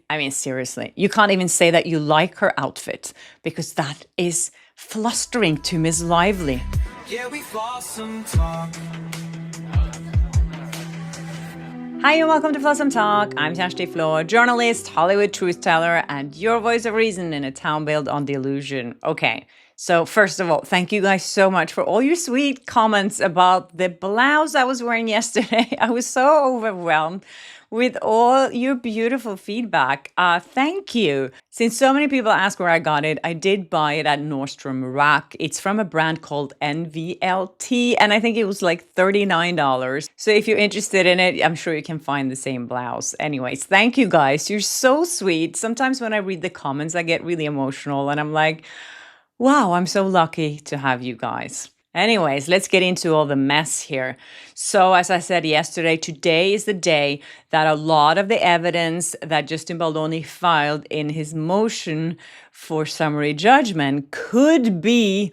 I mean, seriously, you can't even say that you like her outfit because that is flustering to Miss Lively. Yeah, we've lost some talk. Hi and welcome to Flossom Talk. I'm Tashti Flo, journalist, Hollywood truth teller, and your voice of reason in a town built on delusion. Okay, so first of all, thank you guys so much for all your sweet comments about the blouse I was wearing yesterday. I was so overwhelmed with all your beautiful feedback. Thank you. Since so many people ask where I got it, I did buy it at Nordstrom Rack. It's from a brand called NVLT, and I think it was like $39. So if you're interested in it, I'm sure you can find the same blouse. Anyways, thank you guys. You're so sweet. Sometimes when I read the comments, I get really emotional and I'm like, wow, I'm so lucky to have you guys. Anyways, let's get into all the mess here. So as I said yesterday, today is the day that a lot of the evidence that Justin Baldoni filed in his motion for summary judgment could be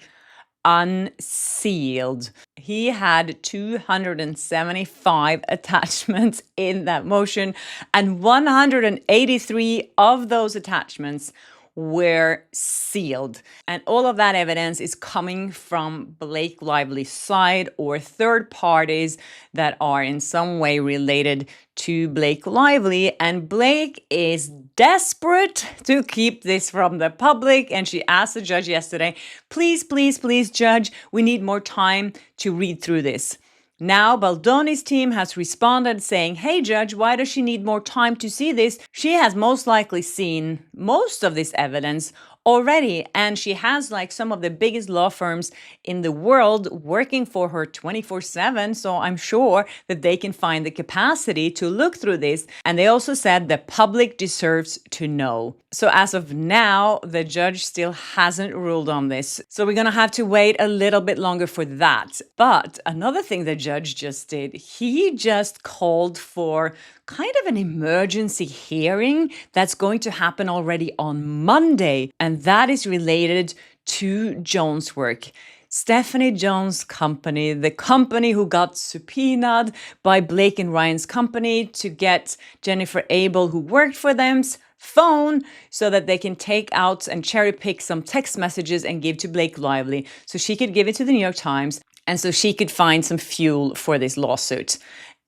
unsealed. He had 275 attachments in that motion, and 183 of those attachments were sealed. And all of that evidence is coming from Blake Lively's side or third parties that are in some way related to Blake Lively. And Blake is desperate to keep this from the public. And she asked the judge yesterday, please, please, please, judge, we need more time to read through this. Now, Baldoni's team has responded saying, hey, judge, why does she need more time to see this? She has most likely seen most of this evidence already, and she has like some of the biggest law firms in the world working for her 24/7, so I'm sure that they can find the capacity to look through this. And they also said the public deserves to know. So as of now, the judge still hasn't ruled on this, so we're gonna have to wait a little bit longer for that. But another thing the judge just did, he just called for kind of an emergency hearing that's going to happen already on Monday, and that is related to Jones' work. Stephanie Jones' company, the company who got subpoenaed by Blake and Ryan's company to get Jennifer Abel, who worked for them's phone, so that they can take out and cherry pick some text messages and give to Blake Lively so she could give it to the New York Times and so she could find some fuel for this lawsuit.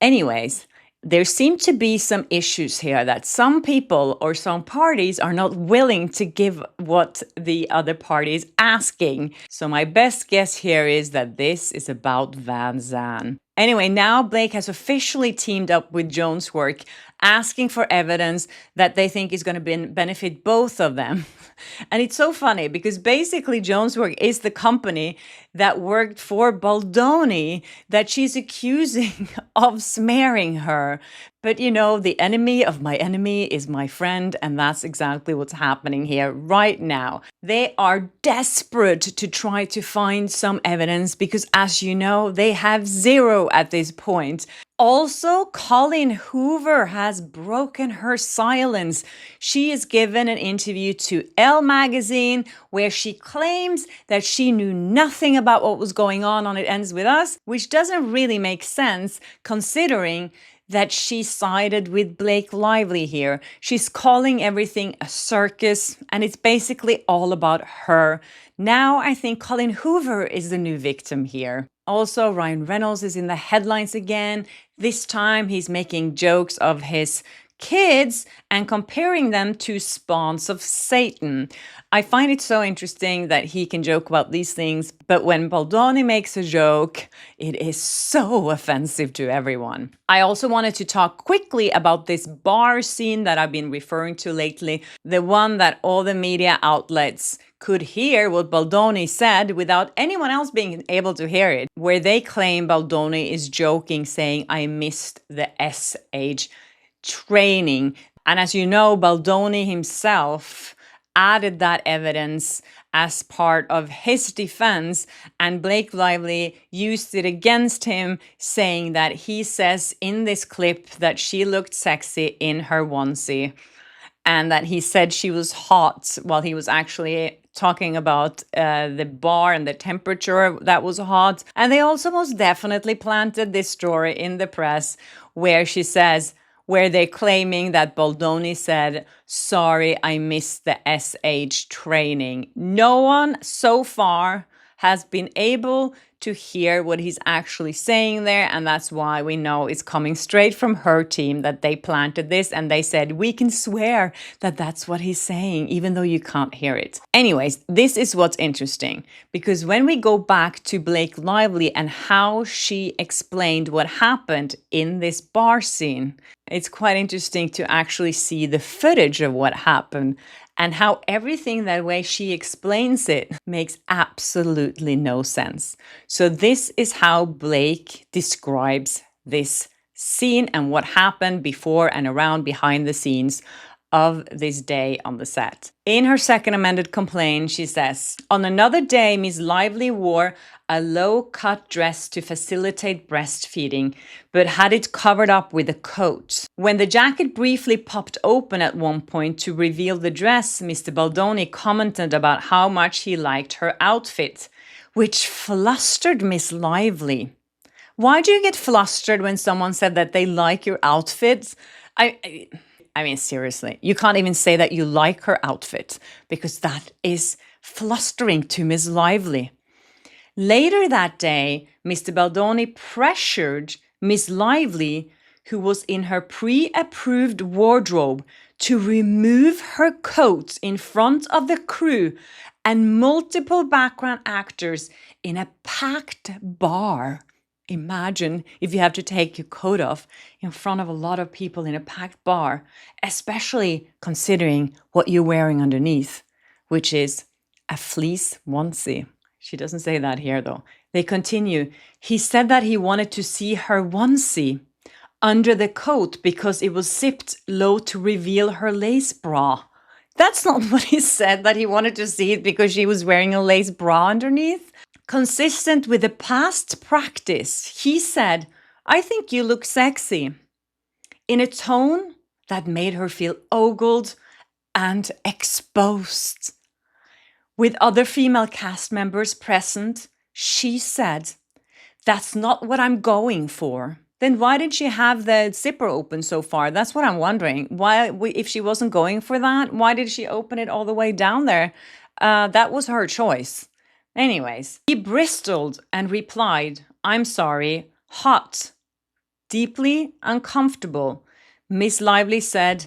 Anyways, there seem to be some issues here that some people or some parties are not willing to give what the other party is asking. So my best guess here is that this is about Van Zandt. Anyway, now Blake has officially teamed up with Jones' work, asking for evidence that they think is going to benefit both of them. And it's so funny because basically Jones' work is the company that worked for Baldoni that she's accusing of smearing her. But you know, the enemy of my enemy is my friend, and that's exactly what's happening here right now. They are desperate to try to find some evidence because, as you know, they have zero at this point. Also, Colleen Hoover has broken her silence. She is given an interview to Elle magazine where she claims that she knew nothing about what was going on It Ends With Us, which doesn't really make sense considering that she sided with Blake Lively here. She's calling everything a circus, and it's basically all about her. Now I think Colleen Hoover is the new victim here. Also, Ryan Reynolds is in the headlines again. This time he's making jokes of his kids and comparing them to spawns of Satan. I find it so interesting that he can joke about these things, but when Baldoni makes a joke, it is so offensive to everyone. I also wanted to talk quickly about this bar scene that I've been referring to lately, the one that all the media outlets could hear what Baldoni said without anyone else being able to hear it, where they claim Baldoni is joking, saying, I missed the SH training. And as you know, Baldoni himself added that evidence as part of his defense, and Blake Lively used it against him, saying that he says in this clip that she looked sexy in her onesie and that he said she was hot while he was actually talking about the bar and the temperature that was hot. And they also most definitely planted this story in the press where she says, where they're claiming that Baldoni said, "Sorry, I missed the SH training." No one so far has been able to hear what he's actually saying there, and that's why we know it's coming straight from her team, that they planted this and they said, we can swear that that's what he's saying, even though you can't hear it. Anyways, this is what's interesting, because when we go back to Blake Lively and how she explained what happened in this bar scene, it's quite interesting to actually see the footage of what happened and how everything that way she explains it makes absolutely no sense. So this is how Blake describes this scene and what happened before and around behind the scenes of this day on the set. In her second amended complaint, she says, on another day, Ms. Lively wore a low-cut dress to facilitate breastfeeding, but had it covered up with a coat. When the jacket briefly popped open at one point to reveal the dress, Mr. Baldoni commented about how much he liked her outfit, which flustered Miss Lively. Why do you get flustered when someone said that they like your outfit? I mean, seriously, you can't even say that you like her outfit, because that is flustering to Miss Lively. Later that day, Mr. Baldoni pressured Miss Lively, who was in her pre-approved wardrobe, to remove her coat in front of the crew and multiple background actors in a packed bar. Imagine if you have to take your coat off in front of a lot of people in a packed bar, especially considering what you're wearing underneath, which is a fleece onesie. She doesn't say that here, though. They continue. He said that he wanted to see her onesie under the coat because it was zipped low to reveal her lace bra. That's not what he said, that he wanted to see it because she was wearing a lace bra underneath. Consistent with the past practice, he said, I think you look sexy, in a tone that made her feel ogled and exposed. With other female cast members present, she said, that's not what I'm going for. Then why did she have the zipper open so far? That's what I'm wondering. Why, if she wasn't going for that, why did she open it all the way down there? That was her choice. Anyways, he bristled and replied, I'm sorry, hot, deeply uncomfortable. Miss Lively said,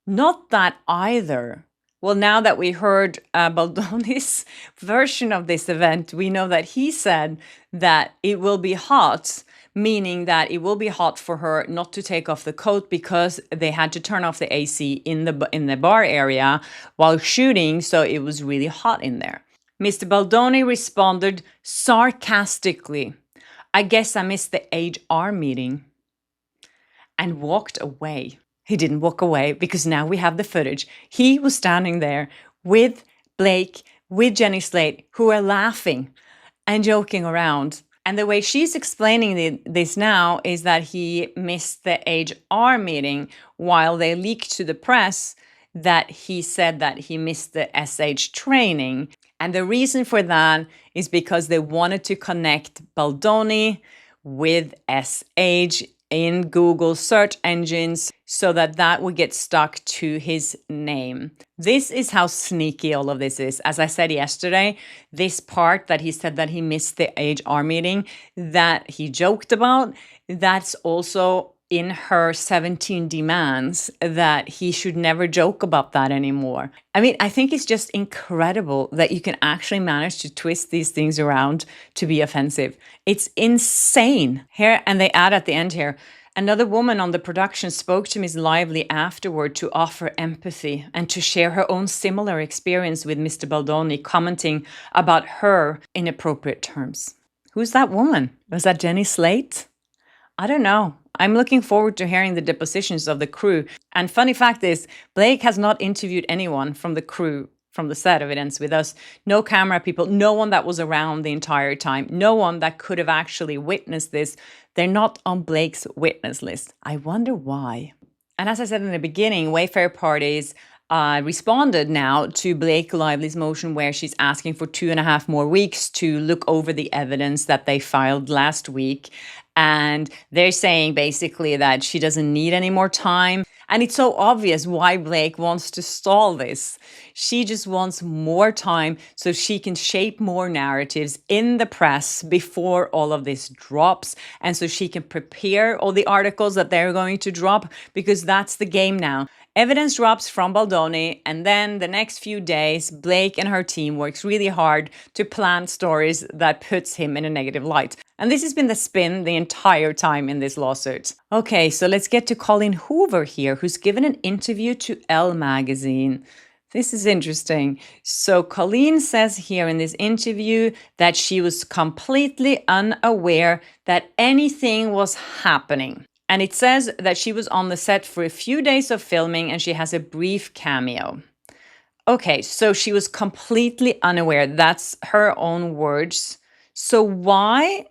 not that either. Well, now that we heard Baldoni's version of this event, we know that he said that it will be hot, meaning that it will be hot for her not to take off the coat because they had to turn off the AC in the bar area while shooting, so it was really hot in there. Mr. Baldoni responded sarcastically, I guess I missed the HR meeting, and walked away. He didn't walk away because now we have the footage. He was standing there with Blake, with Jenny Slate, who are laughing and joking around. And the way she's explaining this now is that he missed the HR meeting while they leaked to the press that he said that he missed the SH training. And the reason for that is because they wanted to connect Baldoni with SH in Google search engines so that would get stuck to his name. This is how sneaky all of this is. As I said yesterday, this part that he said that he missed the HR meeting that he joked about, that's also in her 17 demands that he should never joke about that anymore. I mean, I think it's just incredible that you can actually manage to twist these things around to be offensive. It's insane. Here, and they add at the end here, another woman on the production spoke to Ms. Lively afterward to offer empathy and to share her own similar experience with Mr. Baldoni, commenting about her inappropriate terms. Who's that woman? Was that Jenny Slate? I don't know. I'm looking forward to hearing the depositions of the crew. And funny fact is, Blake has not interviewed anyone from the crew from the set of It Ends With Us. No camera people, no one that was around the entire time, no one that could have actually witnessed this. They're not on Blake's witness list. I wonder why. And as I said in the beginning, Wayfair parties responded now to Blake Lively's motion where she's asking for 2.5 more weeks to look over the evidence that they filed last week. And they're saying basically that she doesn't need any more time. And it's so obvious why Blake wants to stall this. She just wants more time so she can shape more narratives in the press before all of this drops. And so she can prepare all the articles that they're going to drop, because that's the game now. Evidence drops from Baldoni, and then the next few days, Blake and her team works really hard to plant stories that puts him in a negative light. And this has been the spin the entire time in this lawsuit. Okay, so let's get to Colleen Hoover here, who's given an interview to Elle magazine. This is interesting. So Colleen says here in this interview that she was completely unaware that anything was happening. And it says that she was on the set for a few days of filming and she has a brief cameo. Okay, so she was completely unaware. That's her own words. So why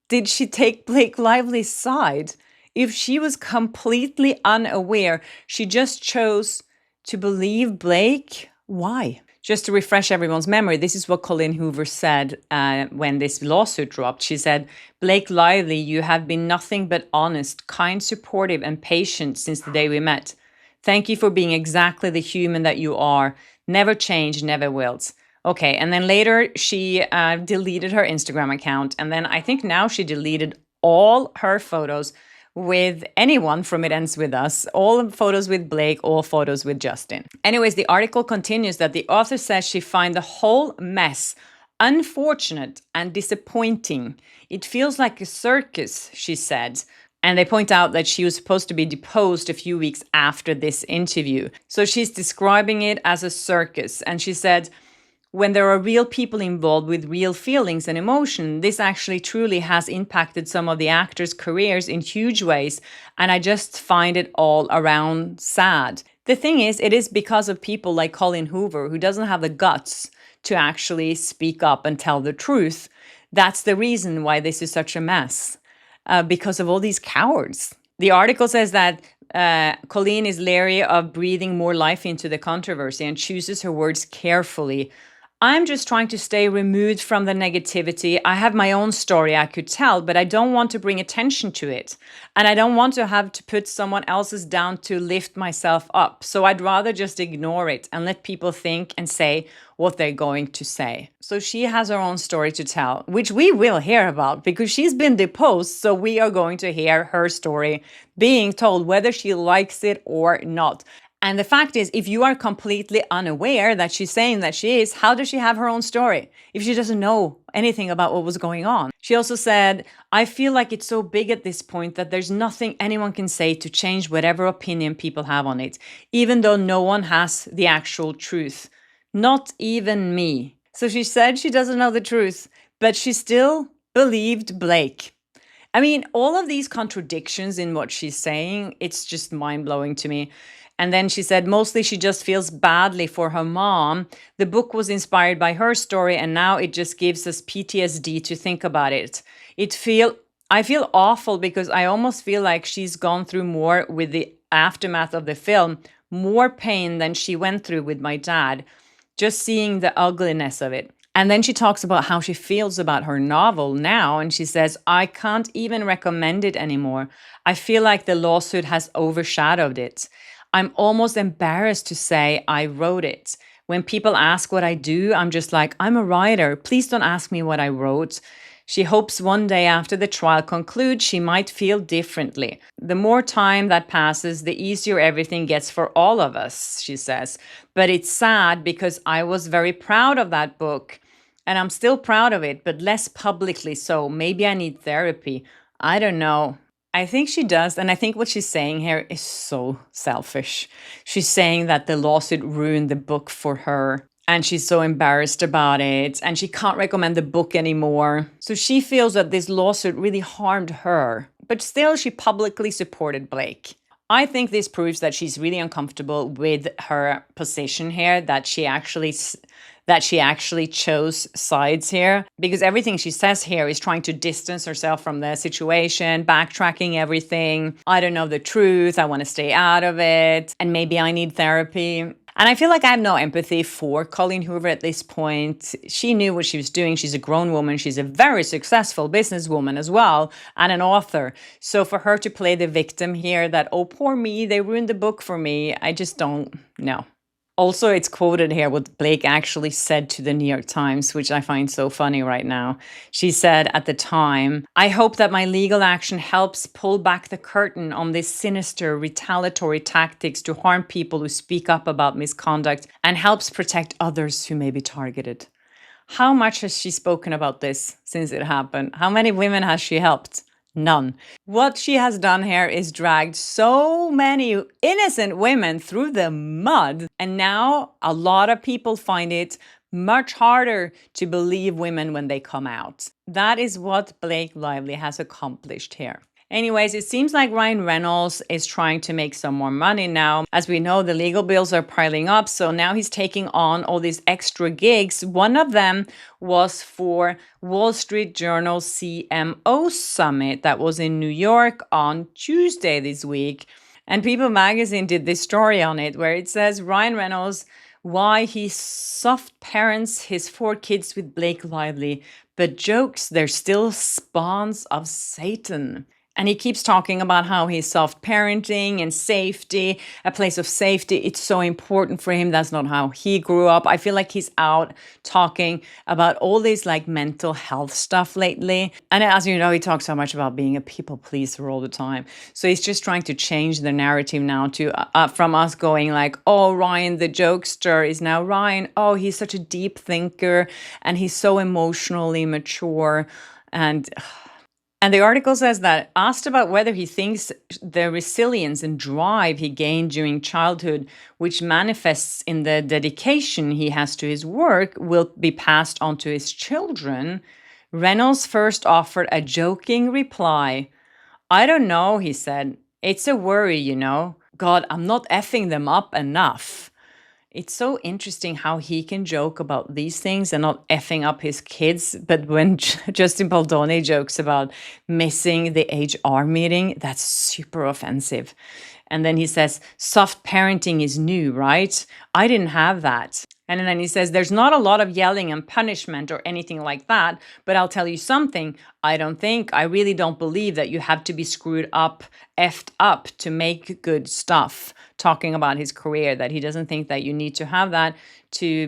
did she take Blake Lively's side? If she was completely unaware, she just chose to believe Blake. Why? Just to refresh everyone's memory, this is what Colleen Hoover said when this lawsuit dropped. She said, Blake Lively, you have been nothing but honest, kind, supportive, and patient since the day we met. Thank you for being exactly the human that you are. Never change, never wills. Okay, and then later she deleted her Instagram account. And then I think now she deleted all her photos with anyone from It Ends With Us, all photos with Blake, all photos with Justin. Anyways, the article continues that the author says she finds the whole mess unfortunate and disappointing. It feels like a circus, she said. And they point out that she was supposed to be deposed a few weeks after this interview. So she's describing it as a circus. And she said, when there are real people involved with real feelings and emotion, this actually truly has impacted some of the actors' careers in huge ways, and I just find it all around sad. The thing is, it is because of people like Colleen Hoover, who doesn't have the guts to actually speak up and tell the truth. That's the reason why this is such a mess, because of all these cowards. The article says that Colleen is leery of breathing more life into the controversy and chooses her words carefully. I'm just trying to stay removed from the negativity. I have my own story I could tell, but I don't want to bring attention to it. And I don't want to have to put someone else's down to lift myself up. So I'd rather just ignore it and let people think and say what they're going to say. So she has her own story to tell, which we will hear about because she's been deposed. So we are going to hear her story being told whether she likes it or not. And the fact is, if you are completely unaware that she's saying that she is, how does she have her own story if she doesn't know anything about what was going on? She also said, I feel like it's so big at this point that there's nothing anyone can say to change whatever opinion people have on it, even though no one has the actual truth. Not even me. So she said she doesn't know the truth, but she still believed Blake. I mean, all of these contradictions in what she's saying, it's just mind-blowing to me. And then she said, mostly she just feels badly for her mom. The book was inspired by her story, and now it just gives us PTSD to think about it. I feel awful because I almost feel like she's gone through more with the aftermath of the film, more pain than she went through with my dad, just seeing the ugliness of it. And then she talks about how she feels about her novel now, and she says, I can't even recommend it anymore. I feel like the lawsuit has overshadowed it. I'm almost embarrassed to say I wrote it. When people ask what I do, I'm just like, I'm a writer. Please don't ask me what I wrote. She hopes one day after the trial concludes, she might feel differently. The more time that passes, the easier everything gets for all of us, she says. But it's sad because I was very proud of that book. And I'm still proud of it, but less publicly so. Maybe I need therapy. I don't know. I think she does. And I think what she's saying here is so selfish. She's saying that the lawsuit ruined the book for her. And she's so embarrassed about it. And she can't recommend the book anymore. So she feels that this lawsuit really harmed her. But still, she publicly supported Blake. I think this proves that she's really uncomfortable with her position here, that she actually chose sides here, because everything she says here is trying to distance herself from the situation, backtracking everything. I don't know the truth. I want to stay out of it. And maybe I need therapy. And I feel like I have no empathy for Colleen Hoover at this point. She knew what she was doing. She's a grown woman. She's a very successful businesswoman as well, and an author. So for her to play the victim here that, oh, poor me, they ruined the book for me, I just don't know. Also, it's quoted here what Blake actually said to the New York Times, which I find so funny right now. She said at the time, "I hope that my legal action helps pull back the curtain on this sinister retaliatory tactics to harm people who speak up about misconduct and helps protect others who may be targeted." How much has she spoken about this since it happened? How many women has she helped? None. What she has done here is dragged so many innocent women through the mud. And now a lot of people find it much harder to believe women when they come out. That is what Blake Lively has accomplished here. Anyways, it seems like Ryan Reynolds is trying to make some more money now. As we know, the legal bills are piling up, so now he's taking on all these extra gigs. One of them was for Wall Street Journal CMO Summit that was in New York on Tuesday this week. And People Magazine did this story on it where it says Ryan Reynolds, why he soft parents his 4 kids with Blake Lively, but jokes they're still spawns of Satan. And he keeps talking about how he's soft parenting and safety, a place of safety. It's so important for him. That's not how he grew up. I feel like he's out talking about all this like mental health stuff lately. And as you know, he talks so much about being a people pleaser all the time. So he's just trying to change the narrative now to from us going like, oh, Ryan, the jokester is now Ryan. Oh, he's such a deep thinker and he's so emotionally mature. And the article says that, asked about whether he thinks the resilience and drive he gained during childhood, which manifests in the dedication he has to his work, will be passed on to his children, Reynolds first offered a joking reply. "I don't know," he said. "It's a worry, you know. God, I'm not effing them up enough." It's so interesting how he can joke about these things and not effing up his kids. But when Justin Baldoni jokes about missing the HR meeting, that's super offensive. And then he says, soft parenting is new, right? I didn't have that. And then he says, there's not a lot of yelling and punishment or anything like that. But I'll tell you something. I really don't believe that you have to be screwed up, effed up to make good stuff. Talking about his career, that he doesn't think that you need to have that to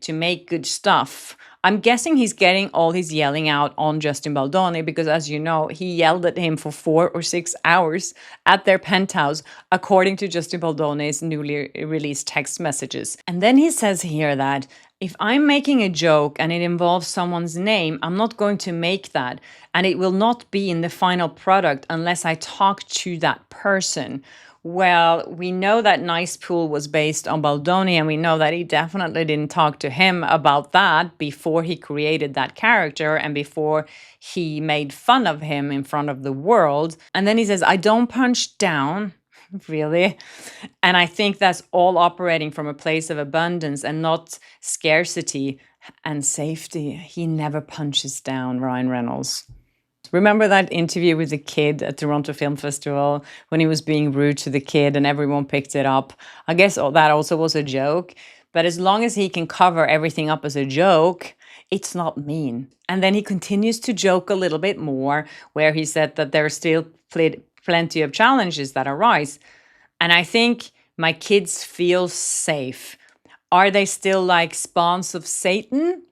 make good stuff. I'm guessing he's getting all his yelling out on Justin Baldoni because, as you know, he yelled at him for 4 or 6 hours at their penthouse, according to Justin Baldoni's newly released text messages. And then he says here that if I'm making a joke and it involves someone's name, I'm not going to make that. And it will not be in the final product unless I talk to that person. Well, we know that Nice Pool was based on Baldoni, and we know that he definitely didn't talk to him about that before he created that character and before he made fun of him in front of the world. And then he says, I don't punch down. Really? And I think that's all operating from a place of abundance and not scarcity and safety. He never punches down, Ryan Reynolds. Remember that interview with the kid at Toronto Film Festival when he was being rude to the kid and everyone picked it up? I guess that also was a joke. But as long as he can cover everything up as a joke, it's not mean. And then he continues to joke a little bit more, where he said that there are still plenty of challenges that arise. And I think my kids feel safe. Are they still like spawns of Satan?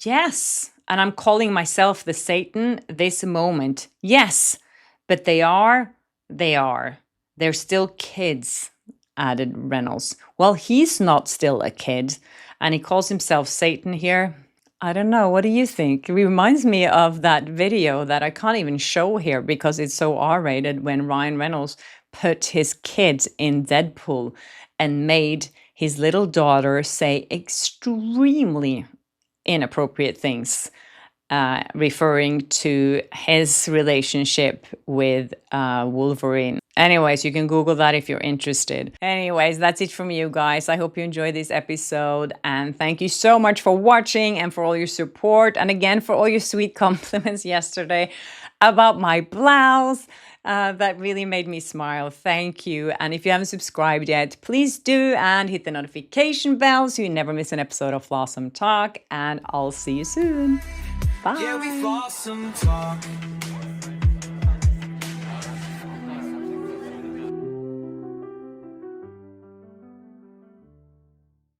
Yes. And I'm calling myself the Satan this moment. Yes, but they are. They're still kids, added Reynolds. Well, he's not still a kid, and he calls himself Satan here. I don't know. What do you think? It reminds me of that video that I can't even show here because it's so R-rated, when Ryan Reynolds put his kid in Deadpool and made his little daughter say extremely inappropriate things, referring to his relationship with Wolverine. Anyways, you can Google that if you're interested. Anyways, that's it from you guys. I hope you enjoyed this episode, and thank you so much for watching and for all your support, and again for all your sweet compliments yesterday about my blouse. That really made me smile. Thank you. And if you haven't subscribed yet, please do, and hit the notification bell so you never miss an episode of Flawsome Talk. And I'll see you soon. Bye. Yeah, we flawsome talk.